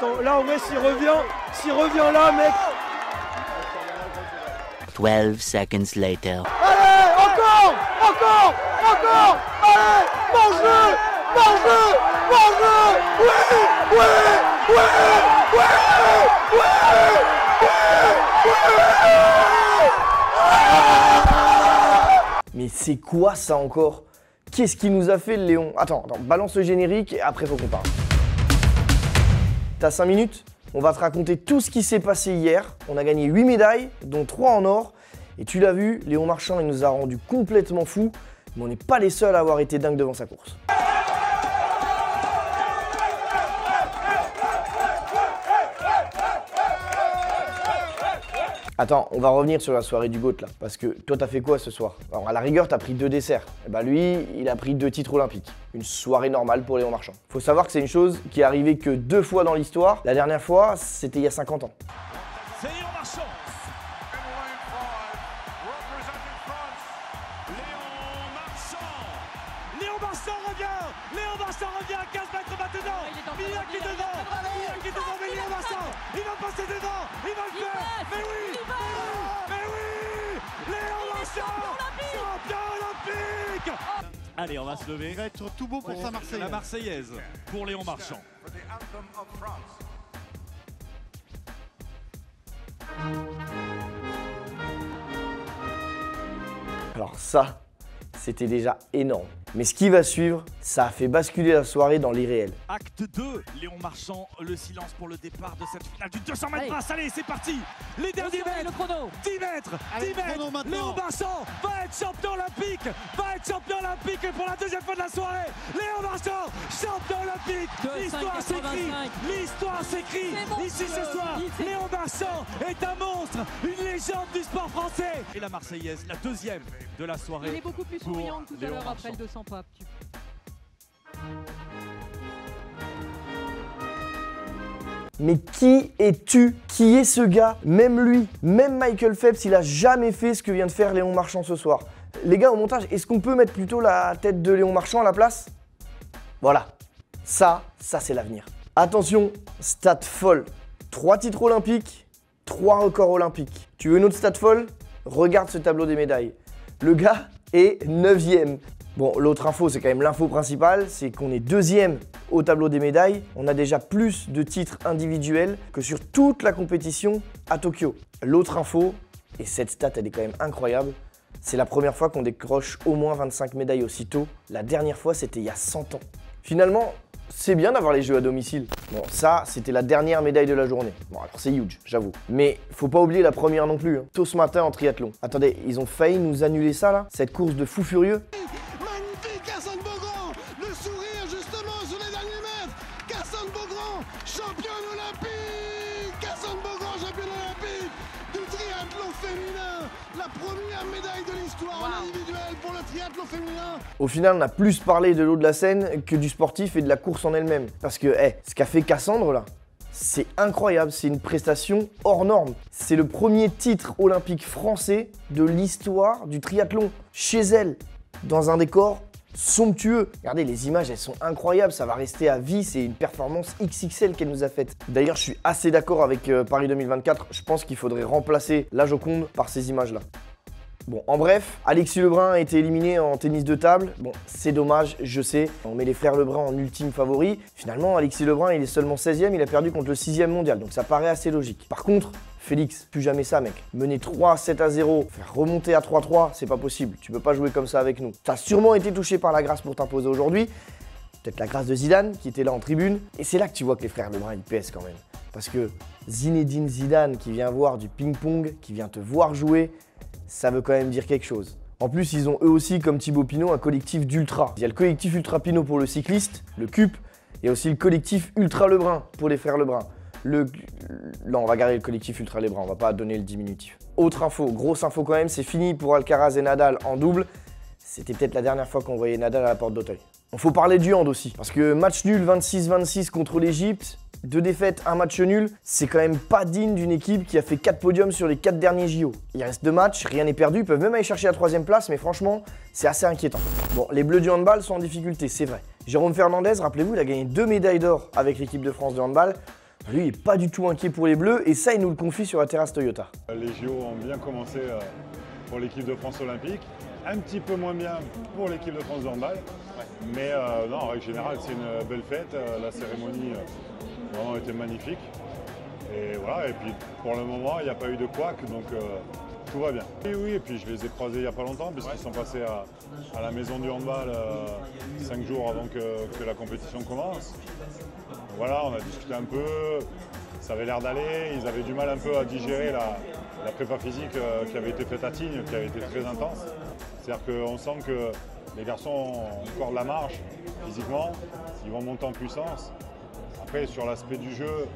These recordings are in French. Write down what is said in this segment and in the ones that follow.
Attends, là en vrai s'il revient là mec. 12 seconds later. Allez, encore, allez, mange-le, Mais c'est quoi ça encore? Qu'est-ce qu'il nous a fait le Léon? Attends, balance le générique et après faut qu'on parle. T'as 5 minutes? On va te raconter tout ce qui s'est passé hier. On a gagné 8 médailles, dont 3 en or. Et tu l'as vu, Léon Marchand, il nous a rendu complètement fous. Mais on n'est pas les seuls à avoir été dingues devant sa course. Attends, on va revenir sur la soirée du GOAT là. Parce que toi, t'as fait quoi ce soir? Alors à la rigueur, t'as pris 2 desserts. Et bah lui, il a pris 2 titres olympiques. Une soirée normale pour Léon Marchand. Faut savoir que c'est une chose qui est arrivée que 2 fois dans l'histoire. La dernière fois, c'était il y a 50 ans. C'est Léon Marchand. Léon Marchand revient à 15 mètres maintenant. Mia qui est devant. Mais Léon Marchand, il va passer devant. Il va le faire. Mais oui. Léon Marchand, champion olympique. Allez, on va se lever. Il va être tout beau pour sa Marseillaise. La Marseillaise pour Léon Marchand. Alors ça, c'était déjà énorme. Mais ce qui va suivre, ça a fait basculer la soirée dans l'irréel. Acte 2, Léon Marchand, le silence pour le départ de cette finale du 200 mètres brasse. Allez, c'est parti. Les derniers mètres, le chrono. 10 mètres, Allez, 10 mètres. Léon Marchand va être champion olympique, et pour la deuxième fois de la soirée. Léon Marchand, champion olympique. L'histoire s'écrit, ici ce soir. Léon Marchand est un monstre, une légende du sport français. Et la Marseillaise, la deuxième de la soirée. Il est beaucoup plus souriant que tout à l'heure après le 200 pas. Mais qui es-tu? Qui est ce gars? Même lui, même Michael Phelps, il a jamais fait ce que vient de faire Léon Marchand ce soir. Les gars, au montage, est-ce qu'on peut mettre plutôt la tête de Léon Marchand à la place? Voilà, ça c'est l'avenir. Attention, stat folle. 3 titres olympiques, 3 records olympiques. Tu veux une autre stat folle? Regarde ce tableau des médailles. Le gars est 9e. Bon, l'autre info, c'est quand même l'info principale, c'est qu'on est 2e au tableau des médailles. On a déjà plus de titres individuels que sur toute la compétition à Tokyo. L'autre info, et cette stat elle est quand même incroyable, c'est la première fois qu'on décroche au moins 25 médailles aussitôt. La dernière fois, c'était il y a 100 ans. Finalement, c'est bien d'avoir les jeux à domicile. Bon, ça, c'était la dernière médaille de la journée. Bon, alors c'est huge, j'avoue. Mais faut pas oublier la première non plus. Tôt ce matin en triathlon. Attendez, ils ont failli nous annuler ça là? Cette course de fou furieux? Magnifique Casson Beaugrand, le sourire justement sur les derniers mètres. Casson Beaugrand, championne olympique. Casson Beaugrand, championne olympique du triathlon féminin. La première médaille de l'histoire en individuel pour le triathlon féminin. Au final, on a plus parlé de l'eau de la Seine que du sportif et de la course en elle-même. Parce que, ce qu'a fait Cassandre là, c'est incroyable, c'est une prestation hors norme. C'est le premier titre olympique français de l'histoire du triathlon. Chez elle, dans un décor somptueux. Regardez, les images, elles sont incroyables, ça va rester à vie, c'est une performance XXL qu'elle nous a faite. D'ailleurs, je suis assez d'accord avec Paris 2024, je pense qu'il faudrait remplacer la Joconde par ces images-là. Bon, en bref, Alexis Lebrun a été éliminé en tennis de table. Bon, c'est dommage, je sais. On met les frères Lebrun en ultime favori. Finalement, Alexis Lebrun, il est seulement 16e, il a perdu contre le 6e mondial. Donc ça paraît assez logique. Par contre, Félix, plus jamais ça, mec. Mener 3-7-0, faire remonter à 3-3, c'est pas possible. Tu peux pas jouer comme ça avec nous. T'as sûrement été touché par la grâce pour t'imposer aujourd'hui. Peut-être la grâce de Zidane, qui était là en tribune. Et c'est là que tu vois que les frères Lebrun, ils pèsent quand même. Parce que Zinedine Zidane, qui vient voir du ping-pong, qui vient te voir jouer, ça veut quand même dire quelque chose. En plus, ils ont eux aussi, comme Thibaut Pinot, un collectif d'ultra. Il y a le collectif Ultra Pinot pour le cycliste, le CUP, et aussi le collectif Ultra Lebrun pour les frères Lebrun. Non, on va garder le collectif Ultra Lebrun, on va pas donner le diminutif. Autre info, grosse info quand même, c'est fini pour Alcaraz et Nadal en double. C'était peut-être la dernière fois qu'on voyait Nadal à la porte d'Auteuil. Il faut parler du hand aussi, parce que match nul 26-26 contre l'Égypte, 2 défaites, 1 match nul, c'est quand même pas digne d'une équipe qui a fait 4 podiums sur les 4 derniers JO. Il reste 2 matchs, rien n'est perdu, ils peuvent même aller chercher la 3e place, mais franchement, c'est assez inquiétant. Bon, les Bleus du handball sont en difficulté, c'est vrai. Jérôme Fernandez, rappelez-vous, il a gagné 2 médailles d'or avec l'équipe de France de handball. Lui, il n'est pas du tout inquiet pour les Bleus et ça, il nous le confie sur la terrasse Toyota. Les JO ont bien commencé pour l'équipe de France olympique, un petit peu moins bien pour l'équipe de France de handball. Mais non, en règle générale, c'est une belle fête. La cérémonie vraiment était magnifique. Et voilà, et puis pour le moment, il n'y a pas eu de couac, donc tout va bien. Et oui, et puis je les ai croisés il n'y a pas longtemps, puisqu'ils sont passés à la maison du handball 5 jours avant que la compétition commence. Donc voilà, on a discuté un peu, ça avait l'air d'aller, ils avaient du mal un peu à digérer la prépa physique qui avait été faite à Tignes, qui avait été très intense. C'est-à-dire qu'on sent que les garçons ont encore de la marge physiquement, ils vont monter en puissance. Après, sur l'aspect du jeu,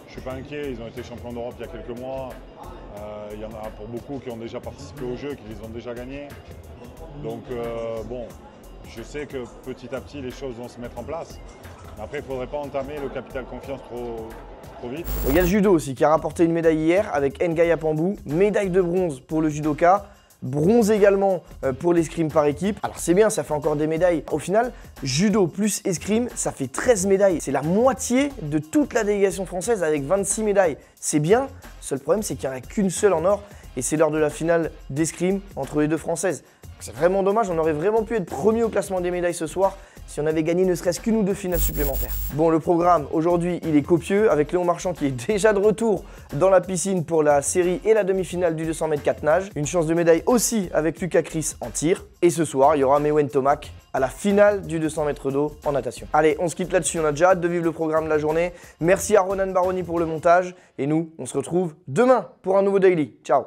je ne suis pas inquiet, ils ont été champions d'Europe il y a quelques mois. Il y en a pour beaucoup qui ont déjà participé au jeu, qui les ont déjà gagnés. Donc bon, je sais que petit à petit les choses vont se mettre en place. Après, il ne faudrait pas entamer le capital confiance trop vite. Il y a le judo aussi qui a rapporté une médaille hier avec Ngaya Pambou, médaille de bronze pour le judoka. Bronze également pour l'escrime par équipe. Alors c'est bien, ça fait encore des médailles. Au final, judo plus escrime, ça fait 13 médailles. C'est la moitié de toute la délégation française avec 26 médailles. C'est bien, seul problème c'est qu'il n'y en a qu'une seule en or et c'est lors de la finale d'escrime entre les deux françaises. C'est vraiment dommage, on aurait vraiment pu être premier au classement des médailles ce soir si on avait gagné ne serait-ce qu'une ou deux finales supplémentaires. Bon, le programme aujourd'hui, il est copieux avec Léon Marchand qui est déjà de retour dans la piscine pour la série et la demi-finale du 200 mètres 4 nages. Une chance de médaille aussi avec Lucas Chris en tir. Et ce soir, il y aura Mewen Tomac à la finale du 200 mètres d'eau en natation. Allez, on se quitte là-dessus, on a déjà hâte de vivre le programme de la journée. Merci à Ronan Baroni pour le montage et nous, on se retrouve demain pour un nouveau Daily. Ciao!